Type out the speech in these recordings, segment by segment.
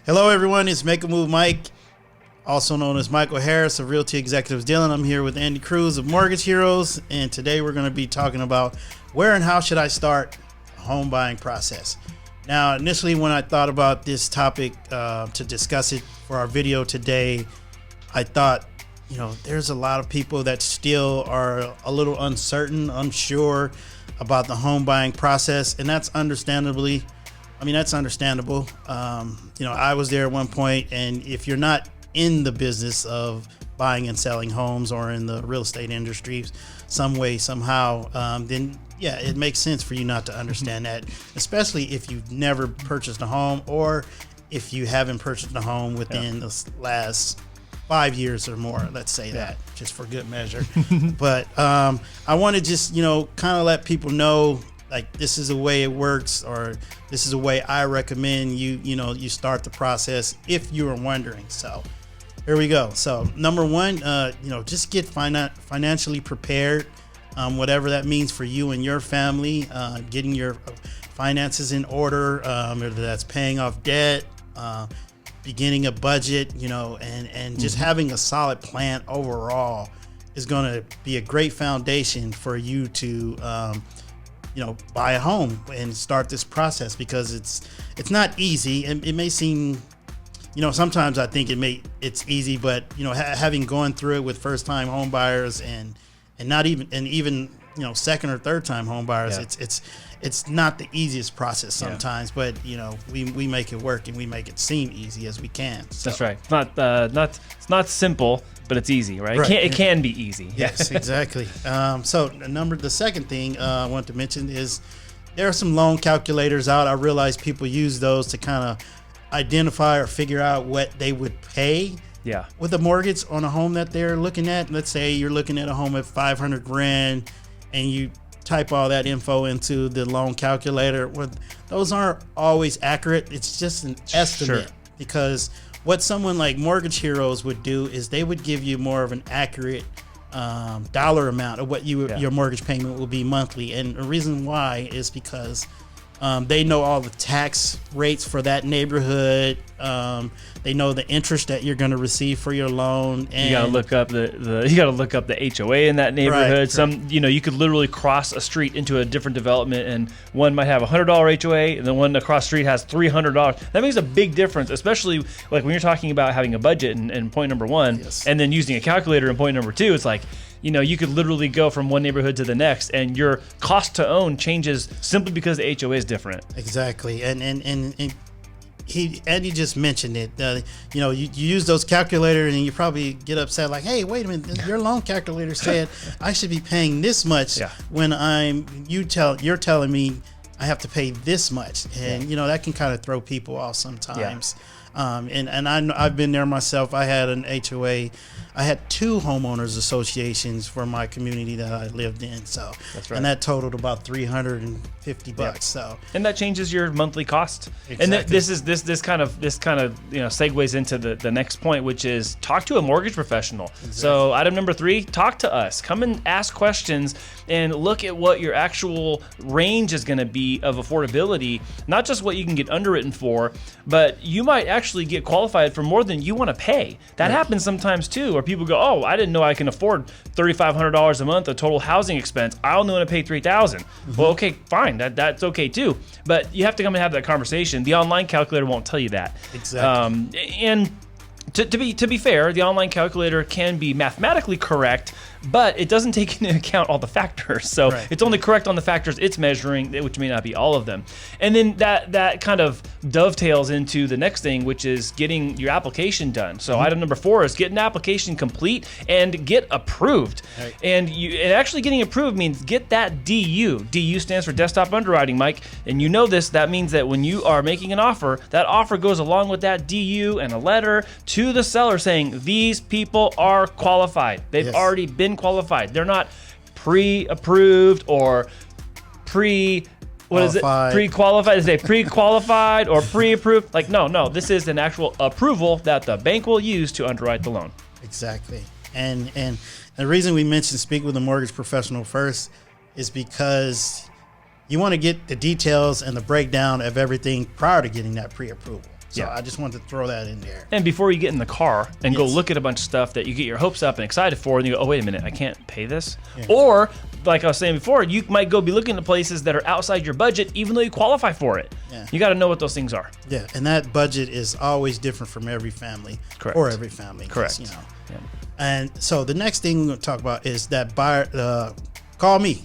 Hello, everyone. It's Make a Move Mike, also known as Michael Harris of Realty Executives Dealing. I'm here with Andy Cruz of Mortgage Heroes, and today we're going to be talking about where and how should I start a home buying process. Now, initially, when I thought about this topic to discuss it for our video today, I thought, there's a lot of people that still are a little uncertain, unsure about the home buying process, and that's understandable. I was there at one point, and if you're not in the business of buying and selling homes or in the real estate industry some way, somehow, then yeah, it makes sense for you not to understand that, especially if you've never purchased a home or if you haven't purchased a home within the last 5 years or more, let's say that, just for good measure. But I want to just, kind of let people know, like, this is the way it works, or this is the way I recommend you start the process if you are wondering. So here we go. So number one, just get financially prepared, whatever that means for you and your family, getting your finances in order, whether that's paying off debt, beginning a budget, and just having a solid plan overall is going to be a great foundation for you to buy a home and start this process, because it's not easy, and it may seem, sometimes I think it's easy, but having gone through it with first time home buyers and even second or third time home buyers, it's not the easiest process sometimes, but we make it work and we make it seem easy as we can. So. That's right. It's not simple, but it's easy, right? It can be easy. Yes, exactly. The second thing I want to mention is there are some loan calculators out. I realize people use those to kind of identify or figure out what they would pay with a mortgage on a home that they're looking at. Let's say you're looking at a home at $500,000 and you type all that info into the loan calculator. Well, those aren't always accurate. It's just an estimate, because what someone like Mortgage Heroes would do is they would give you more of an accurate dollar amount of what your mortgage payment will be monthly. And the reason why is because they know all the tax rates for that neighborhood. They know the interest that you're going to receive for your loan. And you got to look up the HOA in that neighborhood. Right. You could literally cross a street into a different development, and one might have $100 HOA, and the one across the street has $300. That makes a big difference, especially like when you're talking about having a budget and point number one, and then using a calculator in point number two. It's like, you could literally go from one neighborhood to the next, and your cost to own changes simply because the HOA is different. Exactly, and Andy just mentioned it. You use those calculators, and you probably get upset, like, "Hey, wait a minute! Your loan calculator said I should be paying this much when you're telling me I have to pay this much," and that can kind of throw people off sometimes. And I've been there myself. I had an HOA. I had 2 homeowners associations for my community that I lived in. So that's right. And that totaled about $350. So, and that changes your monthly cost. Exactly. And this kind of segues into the next point, which is talk to a mortgage professional. Exactly. So item number 3, talk to us. Come and ask questions and look at what your actual range is going to be of affordability. Not just what you can get underwritten for, but you might actually get qualified for more than you want to pay. That happens sometimes too, where people go, "Oh, I didn't know I can afford $3,500 a month of total housing expense. I only want to pay $3,000." Well, okay, fine, that's okay too. But you have to come and have that conversation. The online calculator won't tell you that. Exactly. And to be fair, the online calculator can be mathematically correct, but it doesn't take into account all the factors. So it's only correct on the factors it's measuring, which may not be all of them. And then that kind of dovetails into the next thing, which is getting your application done. So item number 4 is get an application complete and get approved. Right. And actually getting approved means get that DU. DU stands for desktop underwriting, Mike. And you know this, that means that when you are making an offer, that offer goes along with that DU and a letter to the seller saying these people are qualified. They've already been qualified. They're not pre-approved or pre-qualified. Is they pre-qualified or pre-approved? Like, no, this is an actual approval that the bank will use to underwrite the loan. Exactly. And the reason we mentioned speak with a mortgage professional first is because you want to get the details and the breakdown of everything prior to getting that pre-approval. So I just wanted to throw that in there. And before you get in the car and go look at a bunch of stuff that you get your hopes up and excited for, and you go, oh, wait a minute, I can't pay this? Yeah. Or, like I was saying before, you might go be looking at places that are outside your budget, even though you qualify for it. Yeah. You got to know what those things are. Yeah, and that budget is always different from every family. Correct. Or every family. Correct. You know. Yeah. And so the next thing we're going to talk about is that buyer, call me.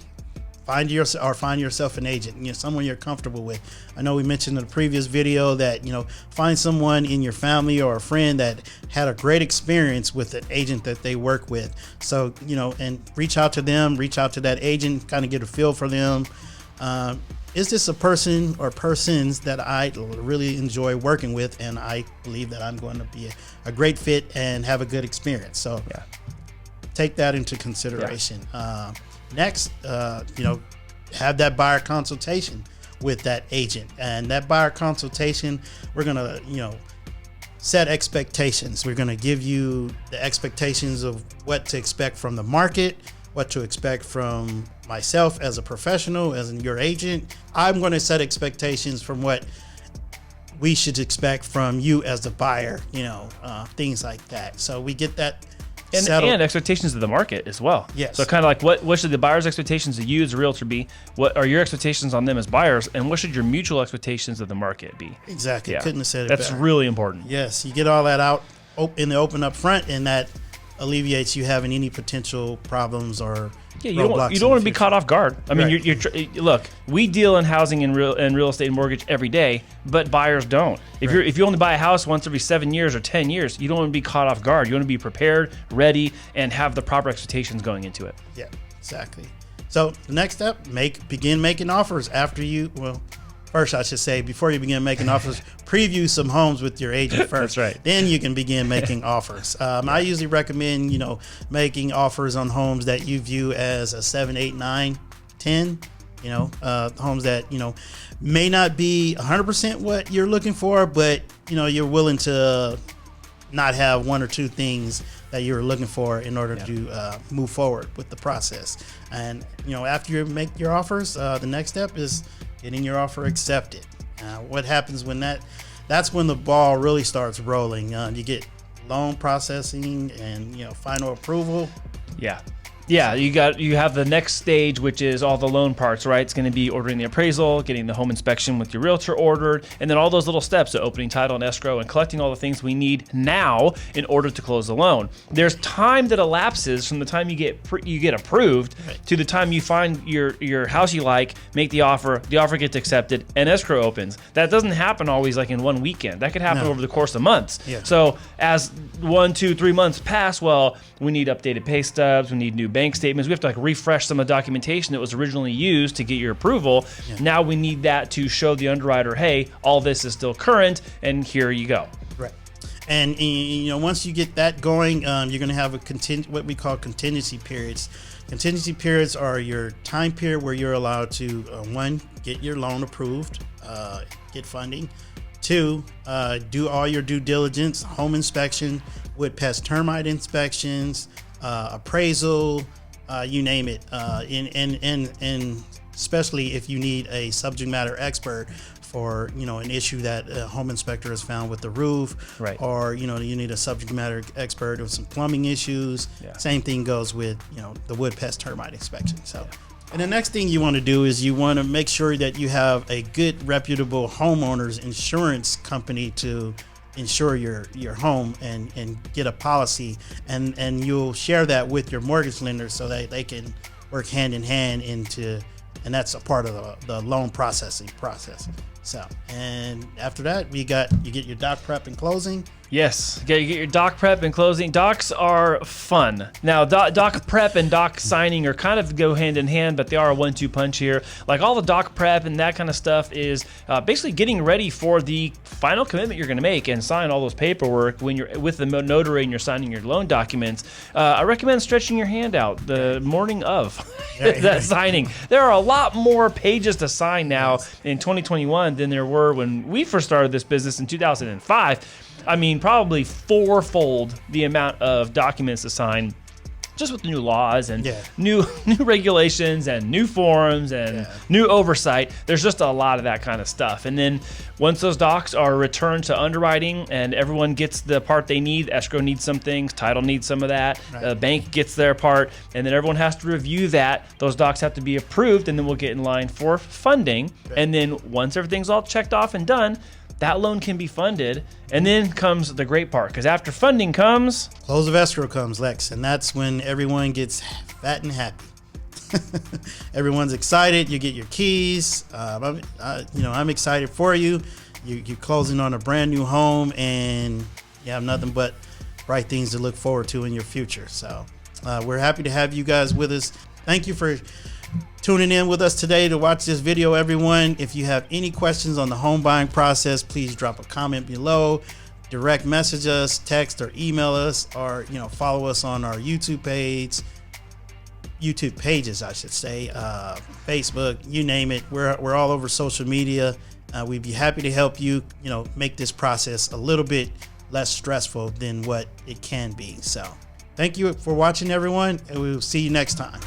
Find yourself an agent, someone you're comfortable with. I know we mentioned in the previous video that, find someone in your family or a friend that had a great experience with an agent that they work with. So, and reach out to them, reach out to that agent, kind of get a feel for them. Is this a person or persons that I really enjoy working with, and I believe that I'm going to be a great fit and have a good experience? So take that into consideration. Yeah. Next, have that buyer consultation with that agent, and that buyer consultation, we're going to, set expectations. We're going to give you the expectations of what to expect from the market, what to expect from myself as a professional, as in your agent. I'm going to set expectations from what we should expect from you as the buyer, things like that. So we get that. And expectations of the market as well. Yes. So kind of like what should the buyer's expectations of you as a realtor be? What are your expectations on them as buyers? And what should your mutual expectations of the market be? Exactly. Couldn't have said it That's better. really important. Yes. You get all that out in the open up front, and that alleviates you having any potential problems or you don't want to be caught off guard. I mean, right. Look, we deal in housing and real estate and mortgage every day, but buyers don't. If you only buy a house once every 7 years or 10 years, you don't want to be caught off guard. You want to be prepared, ready, and have the proper expectations going into it. Yeah, exactly. So the next step, begin making offers after first, I should say, before you begin making offers, preview some homes with your agent first. That's right. Then you can begin making offers. I usually recommend, making offers on homes that you view as a 7, 8, 9, 10. Homes that, may not be 100% what you're looking for, but, you're willing to not have one or two things that you're looking for in order to move forward with the process. And, after you make your offers, the next step is getting your offer accepted. What happens when that's when the ball really starts rolling. You get loan processing and, final approval. Yeah, you have the next stage, which is all the loan parts, right? It's going to be ordering the appraisal, getting the home inspection with your realtor ordered, and then all those little steps of opening title and escrow and collecting all the things we need now in order to close the loan. There's time that elapses from the time you get approved to the time you find your house you like, make the offer gets accepted, and escrow opens. That doesn't happen always like in one weekend. That could happen over the course of months. Yeah. So as 1, 2, 3 months pass, we need updated pay stubs, we need new bank statements. We have to refresh some of the documentation that was originally used to get your approval. Yeah. Now we need that to show the underwriter, hey, all this is still current, and here you go. Right. And once you get that going, you're going to have what we call contingency periods. Contingency periods are your time period where you're allowed to, 1, get your loan approved, get funding. 2, do all your due diligence, home inspection, wood pest termite inspections, appraisal, you name it, and especially if you need a subject matter expert for an issue that a home inspector has found with the roof, right? Or you need a subject matter expert with some plumbing issues. Yeah. Same thing goes with the wood pest termite inspection. So. And the next thing you want to do is you want to make sure that you have a good, reputable homeowner's insurance company to insure your home and get a policy, and you'll share that with your mortgage lender so that they can work hand in hand and that's a part of the loan processing process. So, and after that, you get your doc prep and closing. Yes, you get your doc prep and closing. Docs are fun. Now, doc prep and doc signing are kind of go hand in hand, but they are a 1-2 punch here. Like all the doc prep and that kind of stuff is basically getting ready for the final commitment you're going to make and sign all those paperwork when you're with the notary and you're signing your loan documents. I recommend stretching your hand out the morning of that signing. There are a lot more pages to sign now in 2021 than there were when we first started this business in 2005. I mean, probably fourfold the amount of documents to sign just with the new laws and Yeah. new regulations and new forms and new oversight. There's just a lot of that kind of stuff. And then once those docs are returned to underwriting and everyone gets the part they need, escrow needs some things, title needs some of that, the bank gets their part, and then everyone has to review that. Those docs have to be approved, and then we'll get in line for funding. And then once everything's all checked off and done, that loan can be funded. And then comes the great part, because after funding comes close of escrow comes, Lex, and that's when everyone gets fat and happy. Everyone's excited. You get your keys. I'm excited for you. You're closing on a brand new home, and you have nothing but bright things to look forward to in your future. So we're happy to have you guys with us. Thank you for tuning in with us today to watch this video, everyone. If you have any questions on the home buying process, please drop a comment below, direct message us, text or email us, or follow us on our YouTube pages, I should say, Facebook, you name it. We're all over social media. We'd be happy to help you, make this process a little bit less stressful than what it can be. So thank you for watching, everyone, and we'll see you next time.